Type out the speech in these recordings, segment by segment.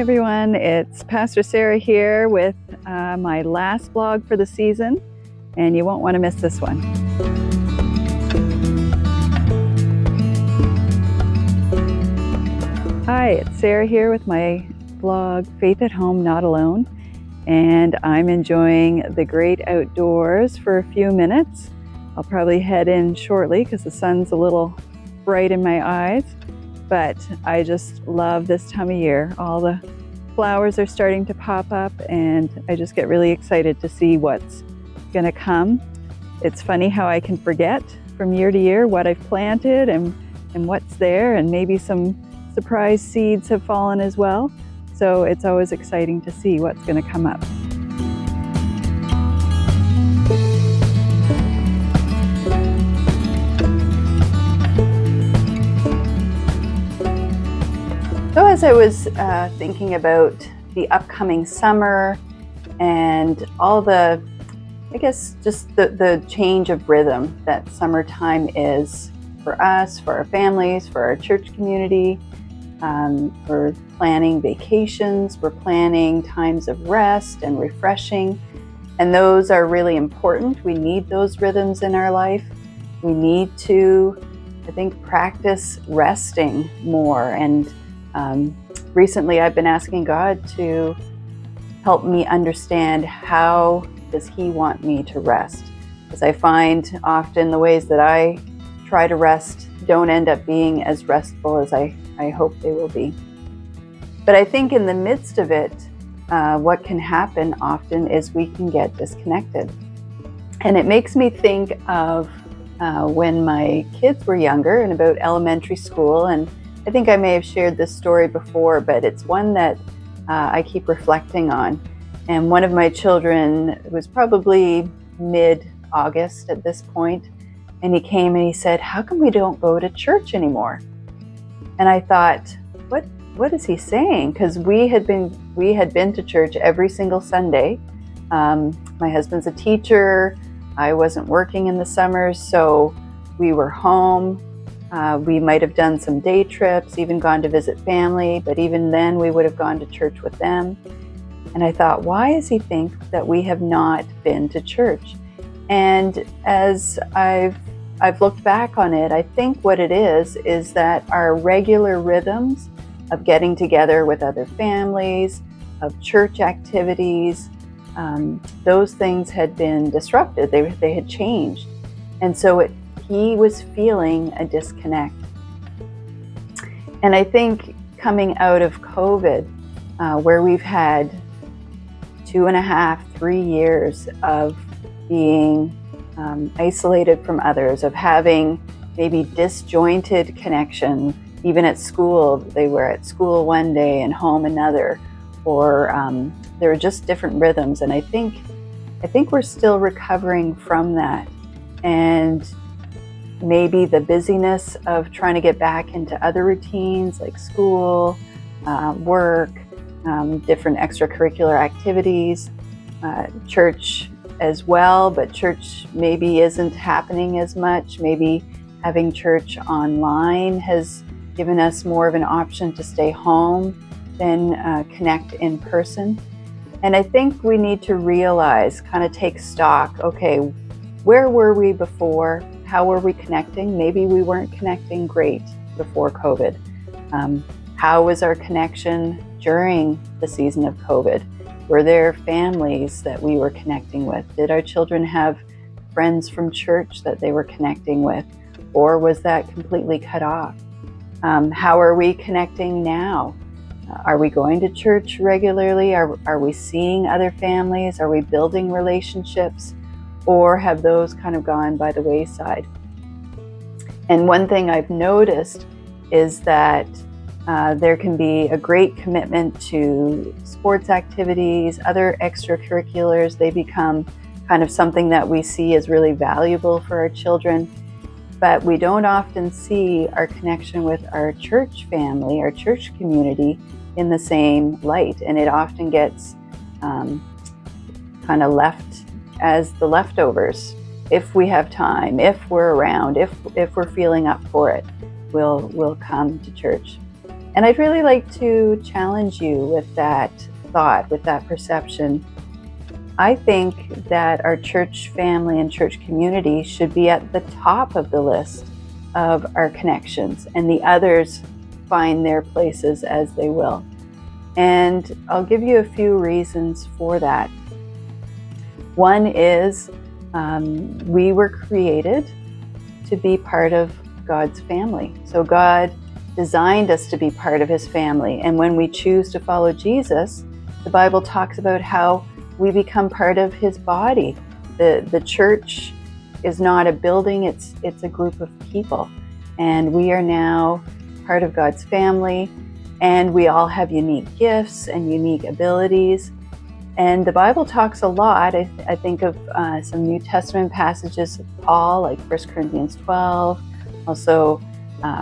everyone, it's Pastor Sarah here with my last blog for the season, and you won't want to miss this one. Hi, it's Sarah here with my blog Faith at Home, Not Alone, and I'm enjoying the great outdoors for a few minutes. I'll probably head in shortly because the sun's a little bright in my eyes. But I just love this time of year. All the flowers are starting to pop up, and I just get really excited to see what's gonna come. It's funny how I can forget from year to year what I've planted and what's there, and maybe some surprise seeds have fallen as well. So it's always exciting to see what's gonna come up. So as I was thinking about the upcoming summer and all the, I guess, just the change of rhythm that summertime is for us, for our families, for our church community, we're planning vacations, we're planning times of rest and refreshing, and those are really important. We need those rhythms in our life. We need to, I think, practice resting more. And recently I've been asking God to help me understand how does He want me to rest, because I find often the ways that I try to rest don't end up being as restful as I hope they will be. But I think in the midst of it, what can happen often is we can get disconnected. And it makes me think of when my kids were younger and about elementary school, and I think I may have shared this story before, but it's one that I keep reflecting on. And one of my children was probably mid-August at this point, and he came and he said, "How come we don't go to church anymore?" And I thought, what is he saying? Because we had been to church every single Sunday. My husband's a teacher. I wasn't working in the summers, so we were home. We might have done some day trips, even gone to visit family, but even then we would have gone to church with them. And I thought, why does he think that we have not been to church? And as I've looked back on it, I think what it is that our regular rhythms of getting together with other families, of church activities, those things had been disrupted. They had changed. And so he was feeling a disconnect. And I think coming out of COVID, where we've had 2.5, 3 years of being isolated from others, of having maybe disjointed connection, even at school. They were at school one day and home another, or there were just different rhythms. And I think we're still recovering from that. And maybe the busyness of trying to get back into other routines like school, work, different extracurricular activities, church as well, but church maybe isn't happening as much. Maybe having church online has given us more of an option to stay home than connect in person. And I think we need to realize, kind of take stock, okay, where were we before? How were we connecting? Maybe we weren't connecting great before COVID. How was our connection during the season of COVID? Were there families that we were connecting with? Did our children have friends from church that they were connecting with? Or was that completely cut off? How are we connecting now? Are we going to church regularly? Are we seeing other families? Are we building relationships? Or have those kind of gone by the wayside? And one thing I've noticed is that there can be a great commitment to sports activities, other extracurriculars. They become kind of something that we see as really valuable for our children. But we don't often see our connection with our church family, our church community in the same light. And it often gets kind of left as the leftovers. If we have time, if we're around, if we're feeling up for it, we'll come to church. And I'd really like to challenge you with that thought, with that perception. I think that our church family and church community should be at the top of the list of our connections, and the others find their places as they will. And I'll give you a few reasons for that. One is we were created to be part of God's family. So God designed us to be part of His family. And when we choose to follow Jesus, the Bible talks about how we become part of His body. The church is not a building, it's a group of people. And we are now part of God's family, and we all have unique gifts and unique abilities. And the Bible talks a lot, I think of some New Testament passages of Paul, like 1 Corinthians 12, also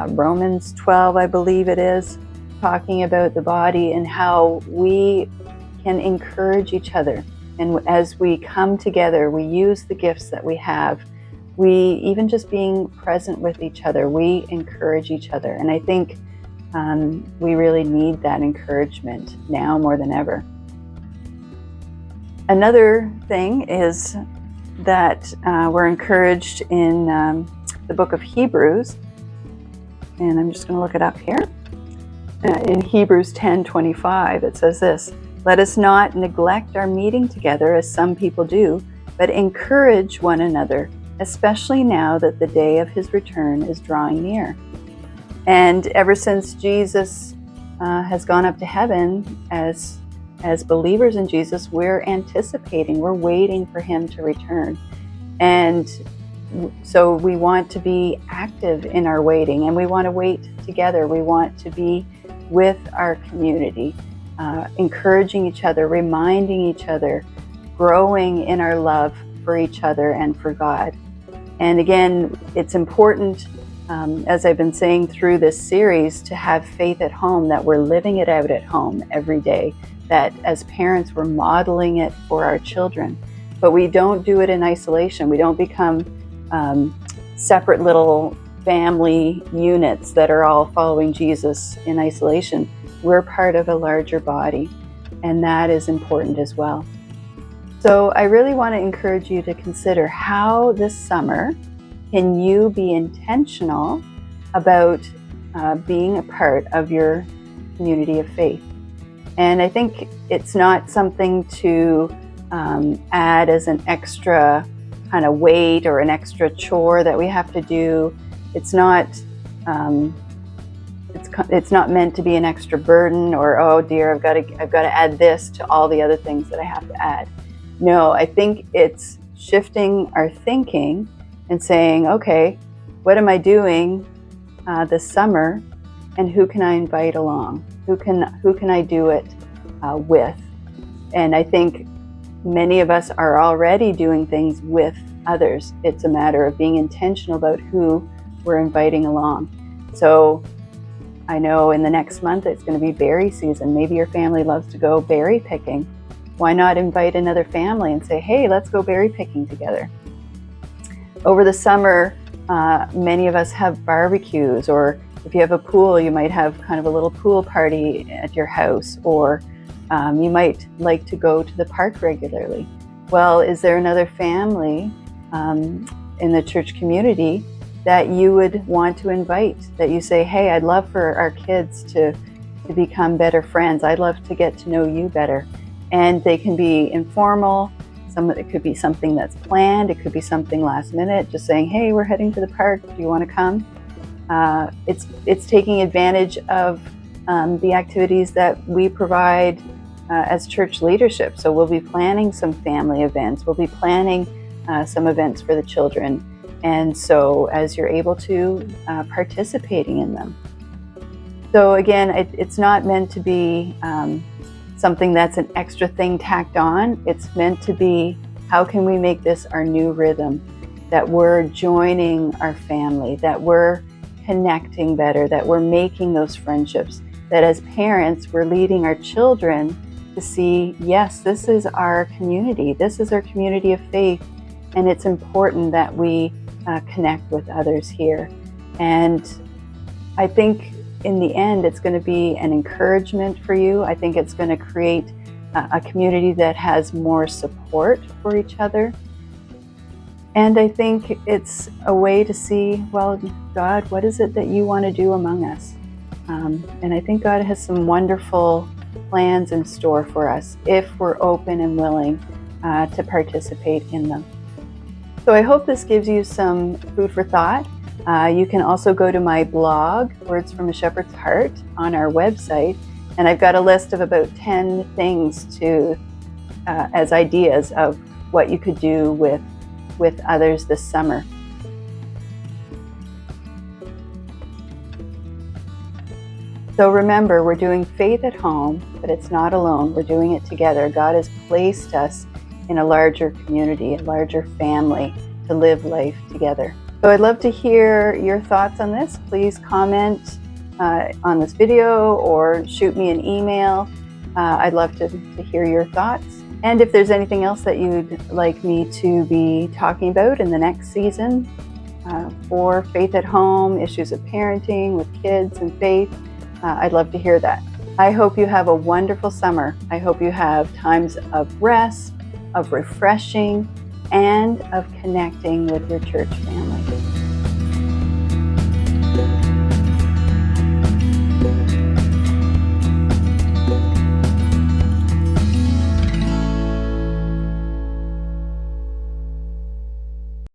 Romans 12, I believe it is, talking about the body and how we can encourage each other. And as we come together, we use the gifts that we have. We, even just being present with each other, we encourage each other. And I think we really need that encouragement now more than ever. Another thing is that we're encouraged in the book of Hebrews, and I'm just going to look it up here. In Hebrews 10:25, it says this: "Let us not neglect our meeting together as some people do, but encourage one another, especially now that the day of His return is drawing near." And ever since Jesus has gone up to heaven, as believers in Jesus, we're anticipating, we're waiting for Him to return. And so we want to be active in our waiting, and we want to wait together. We want to be with our community, encouraging each other, reminding each other, growing in our love for each other and for God. And again, it's important, as I've been saying through this series, to have faith at home, that we're living it out at home every day, that as parents we're modeling it for our children. But we don't do it in isolation. We don't become separate little family units that are all following Jesus in isolation. We're part of a larger body, and that is important as well. So I really want to encourage you to consider how this summer can you be intentional about being a part of your community of faith. And I think it's not something to add as an extra kind of weight or an extra chore that we have to do. It's not meant to be an extra burden, or, oh dear, I've got to add this to all the other things that I have to add. No, I think it's shifting our thinking and saying, okay, what am I doing this summer, and who can I invite along? Who can I do it with? And I think many of us are already doing things with others. It's a matter of being intentional about who we're inviting along. So I know in the next month it's going to be berry season. Maybe your family loves to go berry picking. Why not invite another family and say, hey, let's go berry picking together? Over the summer, many of us have barbecues, or if you have a pool, you might have kind of a little pool party at your house, or you might like to go to the park regularly. Well, is there another family in the church community that you would want to invite, that you say, hey, I'd love for our kids to become better friends. I'd love to get to know you better. And they can be informal. It could be something that's planned. It could be something last minute, just saying, hey, we're heading to the park. Do you want to come? It's taking advantage of the activities that we provide as church leadership. So we'll be planning some family events. We'll be planning some events for the children. And so as you're able to, participating in them. So again, it's not meant to be something that's an extra thing tacked on. It's meant to be, how can we make this our new rhythm? That we're joining our family, that we're connecting better, that we're making those friendships, that as parents, we're leading our children to see, yes, this is our community. This is our community of faith. And it's important that we connect with others here. And I think in the end, it's going to be an encouragement for you. I think it's going to create a community that has more support for each other. And I think it's a way to see, well, God, what is it that you want to do among us? And I think God has some wonderful plans in store for us if we're open and willing to participate in them. So I hope this gives you some food for thought. You can also go to my blog, Words from a Shepherd's Heart, on our website, and I've got a list of about 10 things to as ideas of what you could do with others this summer. So remember, we're doing faith at home, but it's not alone. We're doing it together. God has placed us in a larger community, a larger family to live life together. So I'd love to hear your thoughts on this. Please comment on this video or shoot me an email. I'd love to hear your thoughts. And if there's anything else that you'd like me to be talking about in the next season for Faith at Home, issues of parenting with kids and faith, I'd love to hear that. I hope you have a wonderful summer. I hope you have times of rest, of refreshing, and of connecting with your church family.